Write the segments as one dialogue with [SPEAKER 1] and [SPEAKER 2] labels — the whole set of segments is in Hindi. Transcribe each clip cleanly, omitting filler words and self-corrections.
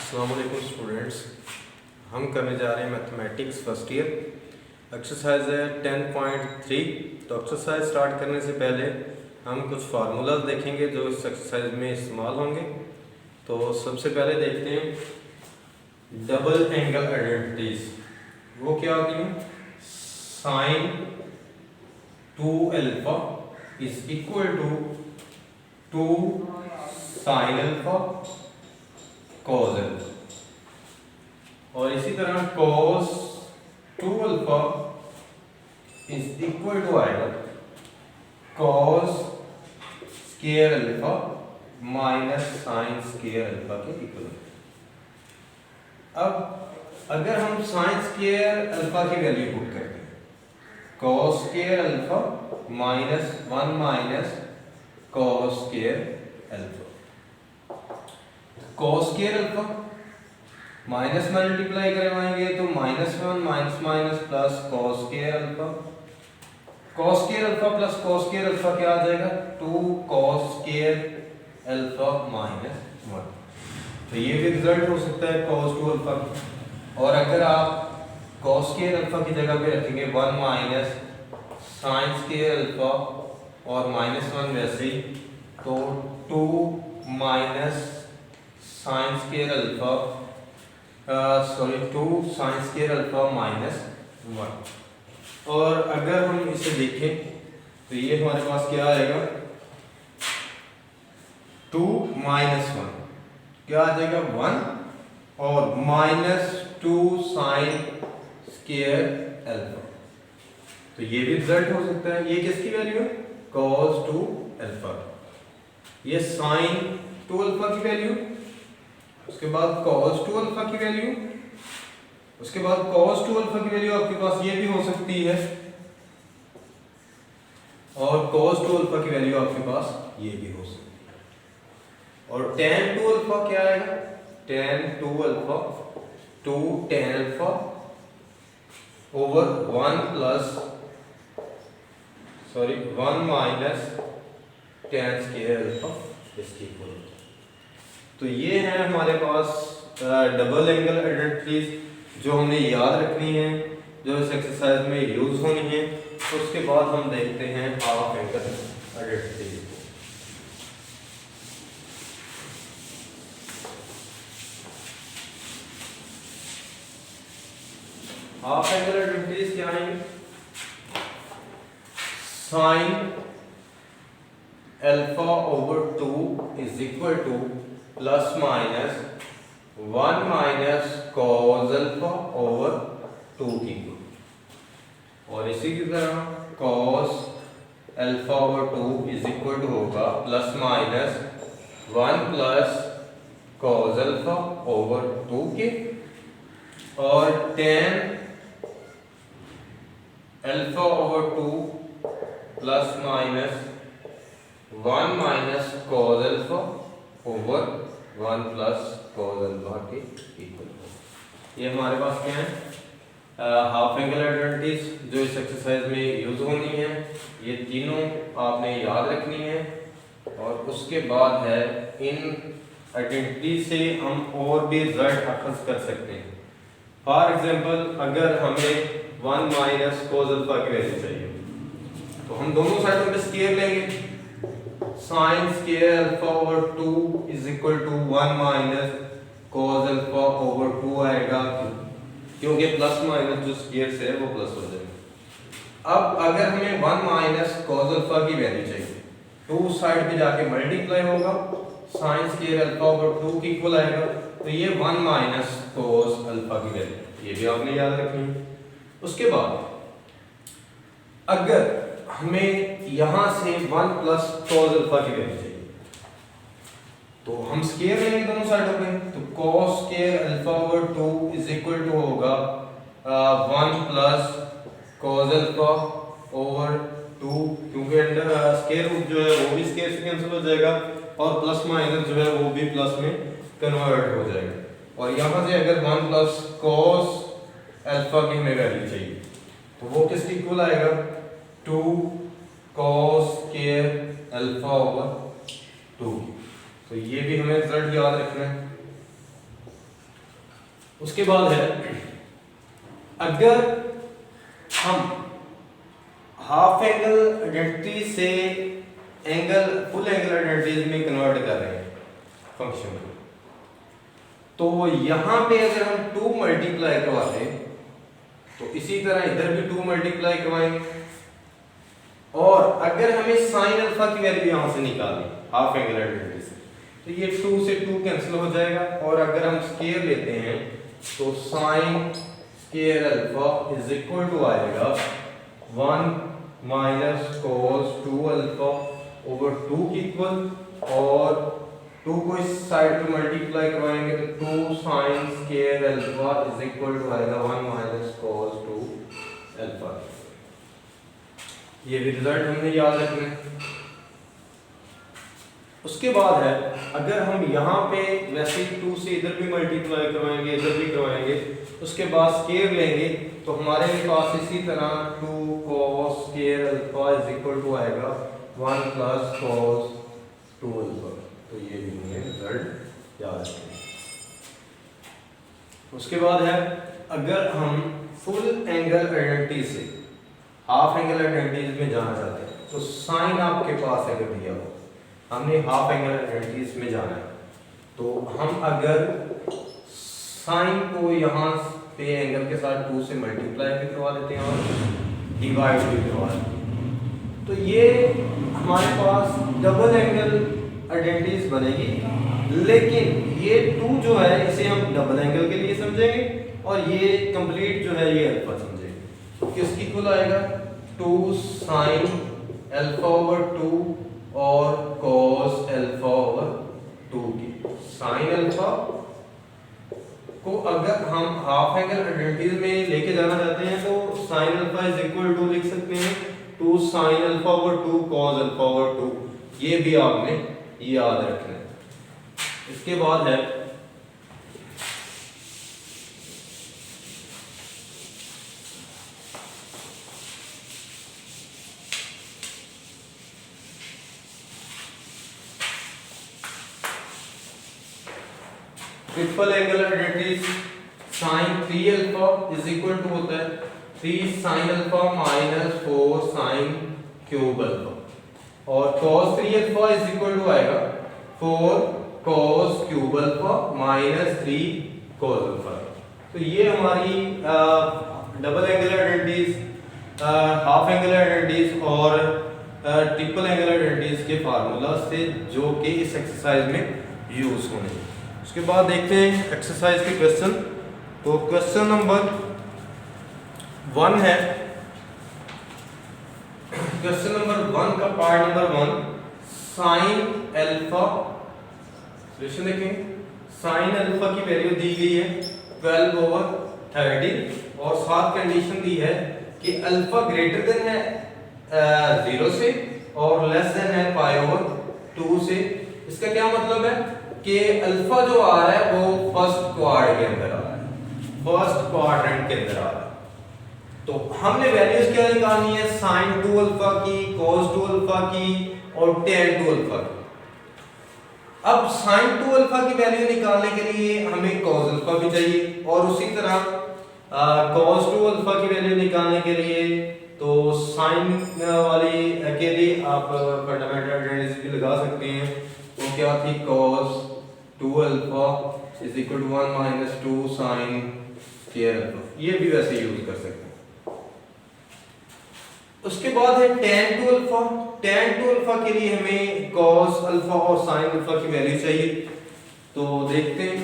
[SPEAKER 1] अस्सलाम वालेकुम स्टूडेंट्स, हम करने जा रहे हैं मैथमेटिक्स फर्स्ट ईयर। एक्सरसाइज है 10.3। तो एक्सरसाइज स्टार्ट करने से पहले हम कुछ फार्मूलाज देखेंगे जो इस एक्सरसाइज में इस्तेमाल होंगे। तो सबसे पहले देखते हैं डबल एंगल आइडेंटिटीज। वो क्या होती हैं? Sine 2α is equal to 2 sine alpha cos alpha, और इसी तरह cos 2α इज इक्वल टू आएगा cos square alpha minus sine square alpha के इक्वल। अब अगर हम साइन स्क्वायर अल्फा की वैल्यू पुट करते हैं, cos square alpha minus 1 minus cos square alpha, cos square alpha minus multiply करवाएंगे तो -1 minus minus plus cos square alpha. cos square alpha plus cos square alpha क्या आ जाएगा? 2 cos स्क्वायर अल्फा माइनस 1। तो ये भी रिजल्ट हो सकता है cos 2 अल्फा। और अगर आप cos स्क्वायर अल्फा की जगह पे रखेंगे 1 माइनस साइन स्क्वायर अल्फा और -1 वैसे ही, तो 2 minus sine square alpha 2 sine square alpha minus 1। और अगर हम इसे देखें तो ये हमारे पास क्या आएगा? 2 माइनस 1 क्या आ जाएगा? 1 और माइनस 2 साइन स्क्वायर अल्फा। तो ये भी रिजल्ट हो सकता है। ये किसकी वैल्यू है? cos 2 alpha. ये साइन 2 अल्फा की वैल्यू, उसके बाद cos 2 अल्फा की वैल्यू, उसके बाद cos 2 अल्फा की वैल्यू आपके पास ये भी हो सकती है, और cos 2 अल्फा की वैल्यू आपके पास ये भी हो सकती है। और tan 2 अल्फा क्या आएगा? tan 2 alpha 2 tan alpha over 1 minus tan square alpha इसकी इक्वल। तो ये है हमारे पास डबल एंगल आइडेंटिटीज जो हमने याद रखनी है, जो इस एक्सरसाइज में यूज होनी है। उसके बाद हम देखते हैं हाफ एंगल आइडेंटिटीज को। हाफ एंगल आइडेंटिटीज क्या है? Sine alpha over 2 is equal to plus minus 1 minus cos alpha over 2 की इक्वल। और इसी की तरह cos alpha over 2 is equal to होगा plus minus 1 plus cos alpha over 2 के। और tan alpha over 2 plus minus 1 minus cos alpha over 1 plus cos alpha के इक्वल। ये हमारे पास क्या है? हाफ एंगल आइडेंटिटीज जो इस एक्सरसाइज में यूज होनी है। ये तीनों आपने याद रखनी है। और उसके बाद है इन आइडेंटिटी से हम और भी रिजल्ट अखज़ कर सकते हैं। फॉर एग्जांपल अगर हमें 1 माइनस cos अल्फा की वैल्यू चाहिए तो हम दोनों साइडों पे स्क्वायर लेंगे। Sine square alpha over 2 is equal to 1 minus cos alpha over 2 आएगा, क्योंकि प्लस माइनस जो स्क्वायर से है वो प्लस हो जाएगा। अब अगर हमें 1 माइनस cos अल्फा की वैल्यू चाहिए, 2 साइड पे जाके मल्टीप्लाई होगा, साइन स्क्वायर अल्फा ओवर 2 की इक्वल आएगा। तो ये 1 माइनस cos अल्फा की वैल्यू, ये भी आपने याद रखनी है। उसके बाद अगर हमें यहां से 1 प्लस cos अल्फा की वैल्यू चाहिए तो हम स्क्वायर लेंगे दोनों साइडों पे। तो cos square alpha over 2 is equal to होगा 1 प्लस cos अल्फा ओवर 2, क्योंकि अंडर स्क्वायर रूट जो है वो भी स्क्वायर से कैंसिल हो जाएगा और प्लस माइनस जो है वो भी प्लस में कन्वर्ट हो जाएगा। और यहां से अगर 1 प्लस cos अल्फा की हमें वैल्यू चाहिए तो वो किसकी इक्वल आएगा? 2 cos स्क्वायर अल्फा ओवर 2। तो ये भी हमें रिजल्ट याद रखना है।
[SPEAKER 2] उसके बाद है अगर हम हाफ एंगल आइडेंटिटी से फुल एंगल आइडेंटिटीज में कन्वर्ट कर रहे हैं फंक्शन को, तो यहां पे अगर हम 2 मल्टीप्लाई करवाते हैं तो इसी तरह इधर भी 2 मल्टीप्लाई करवाएंगे, और अगर हमें साइन अल्फा की वैल्यू यहां से निकालनी हाफ एंगल आइडेंटिटी से, तो ये 2 से 2 कैंसिल हो जाएगा, और अगर हम स्केयर लेते हैं तो sine square alpha is equal to आएगा 1 माइनस कॉस 2 अल्फा ओवर 2 की इक्वल, और 2 को इस साइड पे मल्टीप्लाई करवाएंगे तो 2 sine square alpha is equal to आएगा 1 माइनस कॉस 2 अल्फा। ये भी रिजल्ट हमने याद रखना है। उसके बाद है अगर हम यहाँ पे वैसे 2 से इधर भी मल्टीप्लाई करवाएंगे, इधर भी करवाएंगे, उसके बाद स्केयर लेंगे तो हमारे पास इसी तरह 2 cos square alpha is equal to आएगा 1 प्लस cos 2 अल्फा। तो ये भी हमें रिजल्ट याद रखें। उसके बाद है अगर हम फुल एंगल आइडेंटिटी से हाफ एंगल आइडेंटिटीज में जाना चाहते हैं, तो साइन आपके पास अगर दिया हो, हमने हाफ एंगल आइडेंटिटीज में जाना है, तो हम अगर साइन को यहाँ पे एंगल के साथ 2 से मल्टीप्लाई भी करवा देते हैं और डिवाइड भी करवा देते हैं, तो ये हमारे पास डबल एंगल आइडेंटिटीज बनेगी। लेकिन ये 2 जो है इसे हम डबल एंगल के लिए समझेंगे, और ये कंप्लीट जो है ये अल्फा समझेंगे। तो किसकी इक्वल आएगा 2 साइन अल्फा ओवर 2 और cos अल्फा ओवर 2 की। साइन अल्फा को अगर हम हाफ एंगल आइडेंटिटीज में लेके जाना चाहते हैं तो sine alpha is equal to लिख सकते हैं 2 sine alpha over 2 cos alpha over 2। ये भी आपने याद रखना है। इसके बाद है triple angle identities. Sine 3 alpha is equal to होता है 3 sine alpha minus 4 sine cube alpha, और cos 3 alpha is equal to आएगा 4 cos cube alpha minus 3 cos alpha. तो ये हमारी double angle identities, half angle identities और ट्रिपल एंगल आइडेंटिटीज के फार्मूला से जो कि इस एक्सरसाइज में यूज होंगे। उसके बाद देखते हैं एक्सरसाइज के क्वेश्चन। तो क्वेश्चन नंबर 1 है, क्वेश्चन नंबर 1 का part number 1 sine alpha. Solution देखें, साइन अल्फा की वैल्यू दी गई है 12 ओवर 30 और साथ कंडीशन दी है कि अल्फा ग्रेटर देन है 0 से और लेस देन है पाई ओवर 2 से। इसका क्या मतलब है कि अल्फा जो आ रहा है वो फर्स्ट क्वाड्रेंट के अंदर आ रहा है, फर्स्ट क्वाड्रेंट के अंदर आ रहा है। तो हमने वैल्यूज क्या निकालनी है, साइन 2 अल्फा की, cos 2 अल्फा की और tan 2 अल्फा की। अब साइन 2 अल्फा की वैल्यू निकालने के लिए हमें cos अल्फा भी चाहिए, और उसी तरह cos 2 अल्फा की वैल्यू निकालने के लिए तो साइन वाली के लिए आप फंडामेंटल आइडेंटिटीज भी लगा सकते हैं। वो क्या थी, cos 2 alpha is equal to 1 minus 2 sine square alpha. ये भी वैसे यूज कर सकते हैं। उसके बाद है tan 2 अल्फा। tan 2 अल्फा के लिए हमें cos अल्फा और sin अल्फा की वैल्यू चाहिए। तो देखते हैं,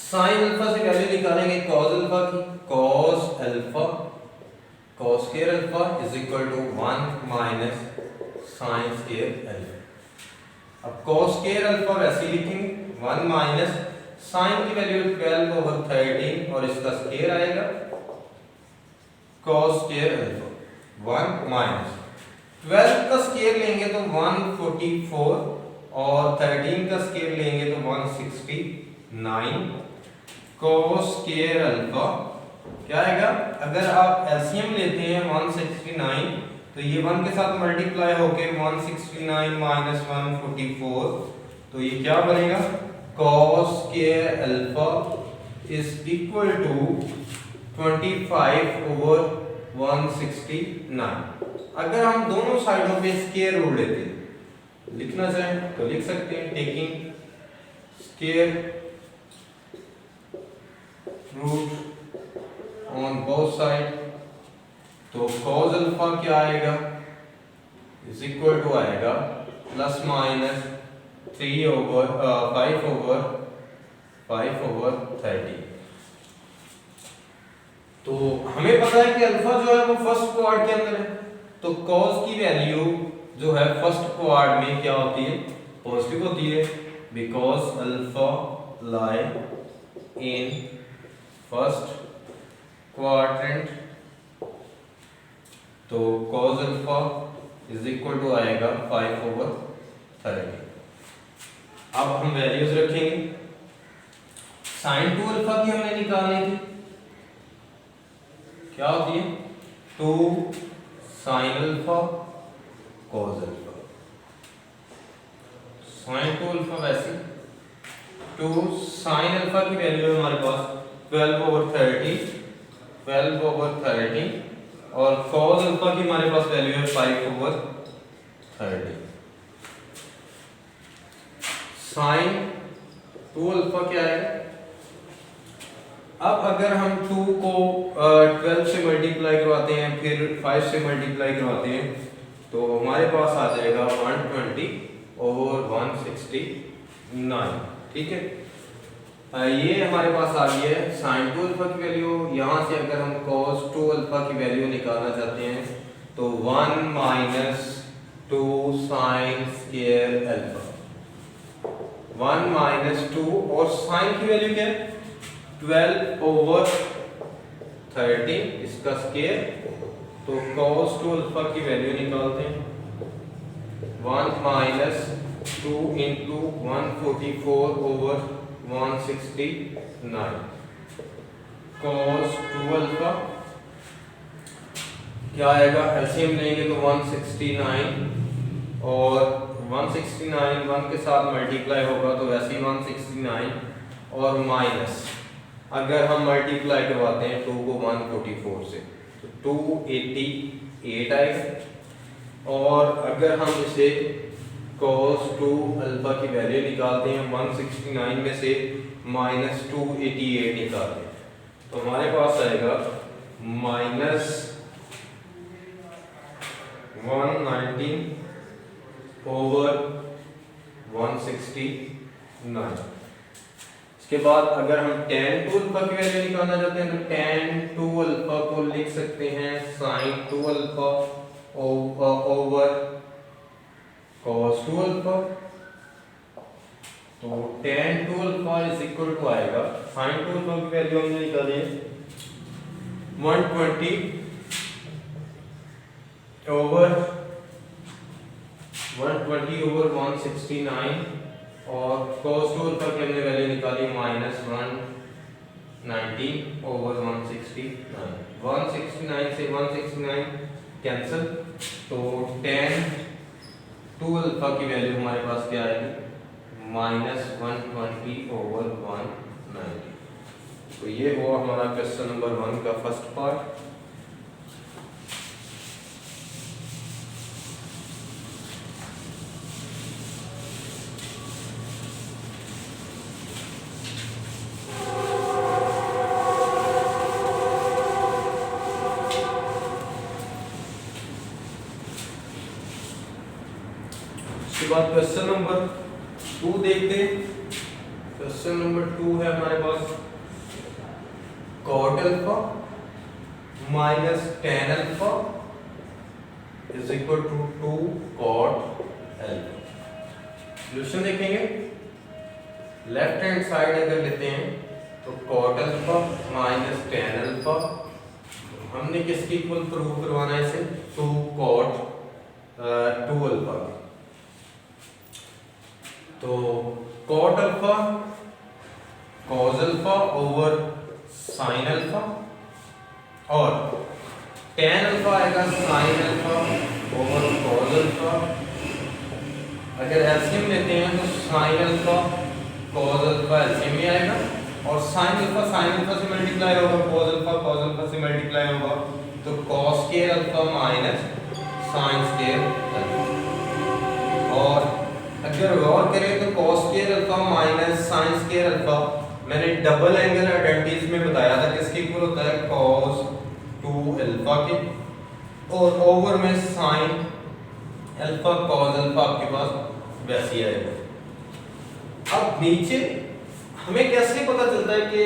[SPEAKER 2] साइन अल्फा से वैल्यू निकालेंगे cos अल्फा की, cos alpha cos square alpha is equal to 1 minus sine square alpha. अब cos स्क्वायर अल्फा वैसे लिखेंगे 1 माइनस साइन की वैल्यू 12 ओवर 13 और इसका स्क्वायर आएगा cos स्क्वायर अल्फा 1 माइनस 12 का स्क्वायर लेंगे तो 144 और 13 का स्क्वायर लेंगे तो 169 cos स्क्वायर अल्फा क्या आएगा। अगर आप एलसीएम लेते हैं 169 तो ये 1 के साथ मल्टीप्लाई होके 169 माइनस 144, तो ये क्या बनेगा, cos square alpha is equal to 25/169। अगर हम दोनों साइडों पे स्क्वायर रूट लेते हैं, लिखना चाहें तो लिख सकते हैं, taking square root on both side, तो cos अल्फा क्या आएगा, इज इक्वल टू आएगा प्लस माइनस 5/30। तो हमें पता है कि अल्फा जो है वो फर्स्ट क्वाड्र के अंदर है, तो cos की वैल्यू जो है फर्स्ट क्वाड्र में क्या होती है, पॉजिटिव होती है, because alpha lie in first quadrant. तो cos alpha is equal to आएगा 5/30। अब हम वैल्यूज रखेंगे, sin 2 अल्फा की हमने निकालनी थी, क्या होती है 2 sin alpha cos alpha, sin 2 alpha वैसे 2 sin अल्फा की वैल्यू है हमारे पास 12/30 और cos अल्फा की हमारे पास वैल्यू है 5/30। sin 2 अल्फा क्या है, अब अगर हम 2 को 12 से मल्टीप्लाई करवाते हैं, फिर 5 से मल्टीप्लाई करवाते हैं, तो हमारे पास आ जाएगा 120/169। ठीक है, ये हमारे पास आ गई है sin 2 अल्फा की वैल्यू। यहाँ से अगर हम cos 2 अल्फा की वैल्यू निकालना चाहते हैं तो 1 minus 2 sin square alpha, 1 minus 2 और sin की वैल्यू क्या है 12/30 इसका स्क्वायर, तो cos 2 अल्फा की वैल्यू निकालते हैं 1 माइनस 2 इंटू 144/169 cos 2 अल्फा क्या आएगा, एलसीएम लेंगे तो 169 और 169 1 के साथ मल्टीप्लाई होगा तो वैसे ही 169 और माइनस अगर हम मल्टीप्लाई करवाते हैं 2 को 144 से तो 288 आएगा, और अगर हम इसे cos 2 अल्फा की वैल्यू निकालते हैं 169 में से माइनस 288 निकालते हैं तो हमारे पास आएगा माइनस 119/169। इसके बाद अगर हम tan 2 अल्फा की वैल्यू निकालना चाहते हैं तो tan 2 अल्फा को लिख सकते हैं sin 2 alpha over cos 2 alpha, तो tan 2 alpha is equal to आएगा sin 2 अल्फा की वैल्यू हमने निकाली है 120/169 और cos 2 अल्फा की हमने वैल्यू निकाली माइनस 119/169। 169 से 169 कैंसिल, तो tan 2 अल्फा की वैल्यू हमारे पास क्या आएगी माइनस 120/190। तो ये हुआ हमारा क्वेश्चन नंबर 1 का फर्स्ट पार्ट। उसके बाद क्वेश्चन नंबर 2 देखते हैं। क्वेश्चन नंबर 2 है हमारे पास cot alpha minus tan alpha is equal to 2 cot alpha. Solution देखेंगे, लेफ्ट हैंड साइड अगर लेते हैं तो cot alpha minus tan alpha, हमने किसकी इक्वल प्रूव करवाना है इसे 2 cot 2 अल्फा। तो cot alpha cos alpha over sin alpha और tan अल्फा आएगा
[SPEAKER 1] आएगा sign alpha over cos alpha. अगर एलसीएम लेते हैं तो sine alpha cos alpha LCM में आएगा, और साइन अल्फा से मल्टीप्लाई होगा, कॉस अल्फा से मल्टीप्लाई होगा, तो cos square alpha minus sine square alpha. और अगर गौर करें तो cos square alpha minus sine square alpha मैंने डबल एंगल आइडेंटिटीज में बताया था किसके इक्वल होता है, कॉस 2 अल्फा के, और ओवर में साइन अल्फा कॉस अल्फा आपके पास वैसे ही आएगा। अब नीचे हमें कैसे पता चलता है कि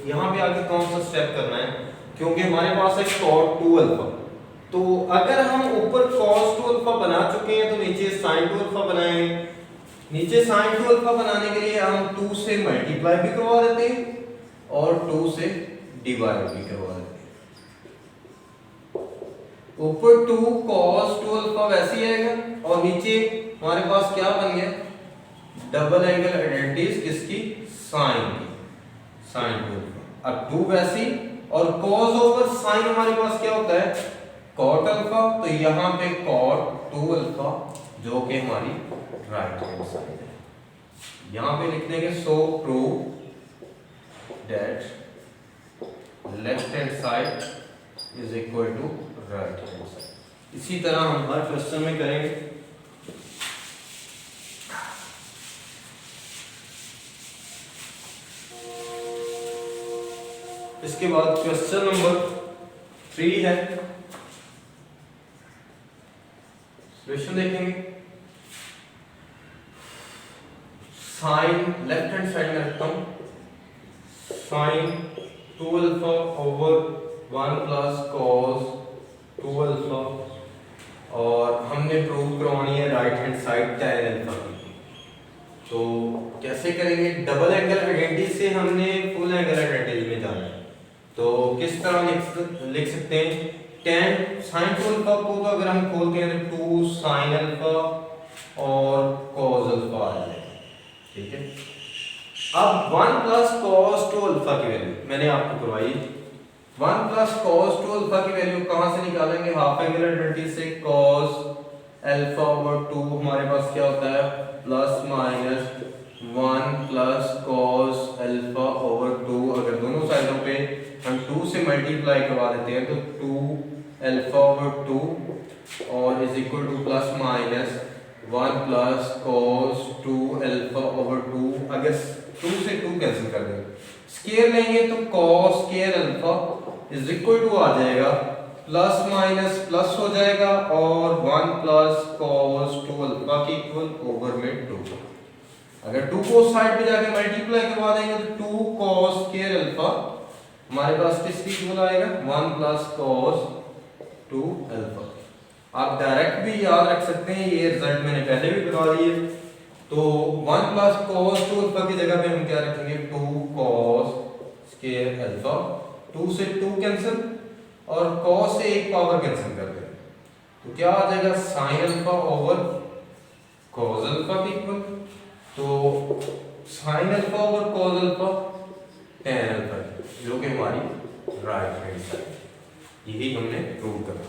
[SPEAKER 1] यहाँ पे आगे कौन सा स्टेप करना है, क्योंकि हमारे पास है cos 2 अल्फा। तो अगर हम ऊपर cos 2 अल्फा बना चुके हैं तो नीचे sin 2 अल्फा बनाएंगे। नीचे sin 2 अल्फा बनाने के लिए हम 2 से मल्टीप्लाई भी करवा देते हैं और 2 से डिवाइड भी करवा देते हैं। ऊपर 2 cos 2 अल्फा वैसे ही आएगा, और नीचे हमारे पास क्या बन गया, डबल एंगल आइडेंटिटीज किसकी, साइन की, साइन 2 अल्फा। अब 2 वैसी और cos ओवर sin हमारे पास क्या होता है, cot अल्फा, तो यहाँ पे cot 2 अल्फा जो कि हमारी राइट हैंड साइड है। यहाँ पे लिख देंगे so prove that left hand side is equal to right hand side. इसी तरह हम हर क्वेश्चन में करेंगे। इसके बाद क्वेश्चन नंबर 3 है, सॉल्यूशन देखेंगे। साइन लेफ्ट हैंड साइड में रखता हूं, sine 2 alpha over 1 plus cos 2 alpha, और हमने प्रूव करवानी है right hand side tan alpha की। तो कैसे करेंगे, डबल एंगल आइडेंटिटी से हमने फुल एंगल आइडेंटिटी में जाना है। तो किस तरह लिख सकते हैं, tan sin 2 अल्फा को तो अगर हम खोलते हैं तो 2 sin अल्फा और cos अल्फा आ जाएगा, ठीक है। अब 1 प्लस cos 2 अल्फा की वैल्यू मैंने आपको करवाई, 1 प्लस cos 2 अल्फा की वैल्यू कहां से निकालेंगे, हाफ एंगल आइडेंटिटी से। cos अल्फा ओवर 2 हमारे पास क्या होता है, plus minus 1 plus cos alpha over 2, अगर दोनों साइडों पे हम 2 से मल्टीप्लाई करवा देते हैं तो 2 अल्फा ओवर 2 और is equal to plus minus 1 plus cos 2 alpha over 2। अगर 2 से 2 कैंसिल कर देंगे, स्क्वायर लेंगे तो cos square alpha is equal to आ जाएगा प्लस माइनस प्लस हो जाएगा और 1 प्लस cos 2 अल्फा की इक्वल ओवर में 2। अगर 2 को साइड पे जाके मल्टीप्लाई करवा देंगे तो 2 cos स्क्वायर अल्फा हमारे पास किसकी इक्वल आएगा, 1 प्लस cos 2 अल्फा। आप डायरेक्ट भी याद रख सकते हैं, ये रिजल्ट मैंने पहले भी बता दिए। तो 1 प्लस cos 2 अल्फा की जगह पे हम क्या रखेंगे, 2 cos स्क्वायर अल्फा, 2 से 2 कैंसिल और cos से एक पावर कैंसिल कर दें, तो क्या आ जाएगा sin alpha over cos alpha की इक्वल। तो sin alpha over cos alpha tan alpha, जो कि हमारी राइट हैंड साइड, यही हमने प्रूव करा।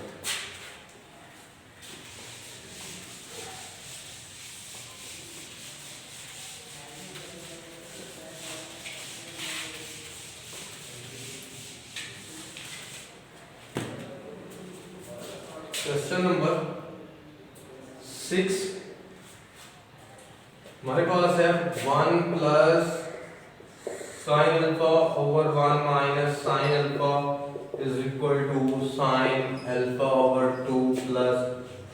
[SPEAKER 1] क्वेश्चन नंबर 6 हमारे पास है 1 plus sin alpha over 1 minus sin alpha is equal to sin alpha over 2 plus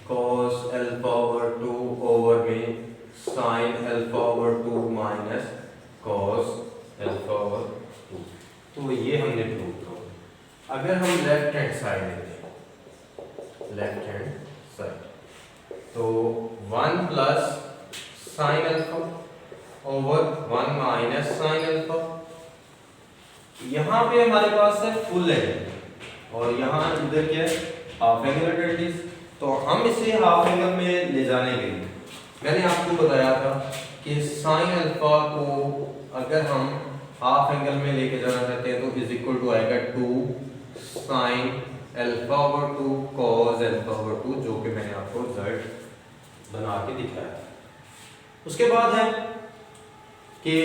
[SPEAKER 1] cos alpha over 2 over में sin alpha over 2 minus cos alpha over 2। तो ये हमने प्रूव किया। अगर हम लेफ्ट हैंड साइड लेते हैं, लेफ्ट हैंड साइड, तो 1 plus sin alpha over 1 minus sin alpha, यहाँ पे हमारे पास है फुल एंगल और यहाँ इधर क्या है, हाफ एंगल आइडेंटिटीज। तो हम इसे हाफ एंगल में ले जाने के लिए मैंने आपको बताया था कि sin अल्फा को अगर हम हाफ एंगल में लेके जाना चाहते हैं तो इज इक्वल टू आएगा 2 sin
[SPEAKER 2] alpha over 2 cos alpha over 2, जो कि मैंने आपको रिजल्ट बना के दिखाया। उसके बाद है कि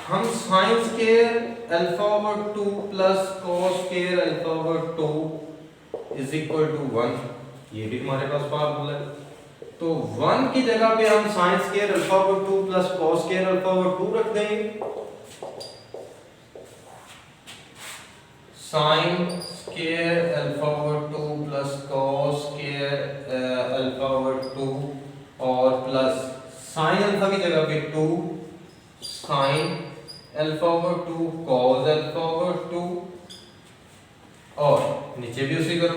[SPEAKER 2] हम sine square alpha over 2 plus cos square alpha over 2 is equal to 1, ये भी हमारे पास फार्मूला है। तो 1 की जगह पे हम sine square alpha over 2 plus cos square alpha over 2 रख देंगे। Sign square alpha over 2 plus cos square alpha over 2 और प्लस साइन अल्फा की जगह पे 2 sine alpha over 2 cos alpha over 2 और नीचे भी उसी तरह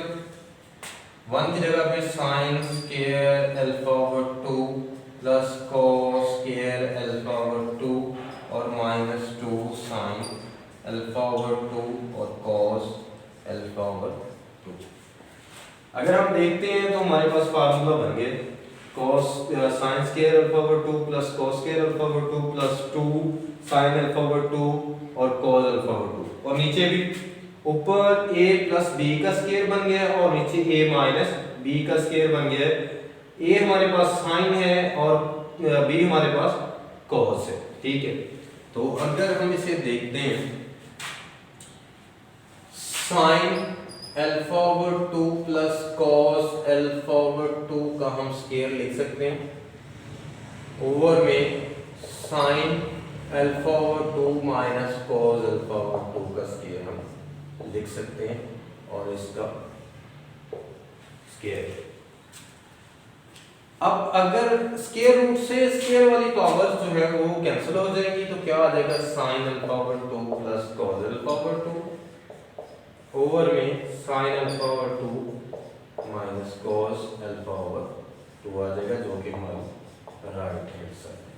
[SPEAKER 2] 1 की जगह पे sign square alpha over 2 plus cos square alpha over 2 और माइनस 2 साइन अल्फा ओवर 2 और cos अल्फा ओवर 2। अगर हम देखते हैं तो हमारे पास फार्मूला बन गए cos sign square alpha over 2 plus cos square alpha over 2 plus 2 sine alpha over 2 और cos अल्फा ओवर 2, और नीचे भी ऊपर a प्लस b का स्क्वायर बन गया और नीचे a माइनस b का स्क्वायर बन गया है। a हमारे पास साइन है और b हमारे पास cos है, ठीक है। तो अगर हम इसे देखते हैं sine alpha over 2 plus cos alpha over 2 का हम स्क्वायर लिख सकते हैं ओवर में sine alpha over 2 minus cos alpha over 2 का स्क्वायर हम लिख सकते हैं और इसका स्क्वायर। अब अगर स्क्वायर रूट से स्क्वायर वाली पावर्स जो है वो कैंसिल हो जाएंगी तो क्या आ जाएगा sine alpha over 2 plus cos alpha over 2 over में sine alpha over 2 minus cos alpha over 2 आ जाएगा, जो कि हमारी राइट हैंड साइड।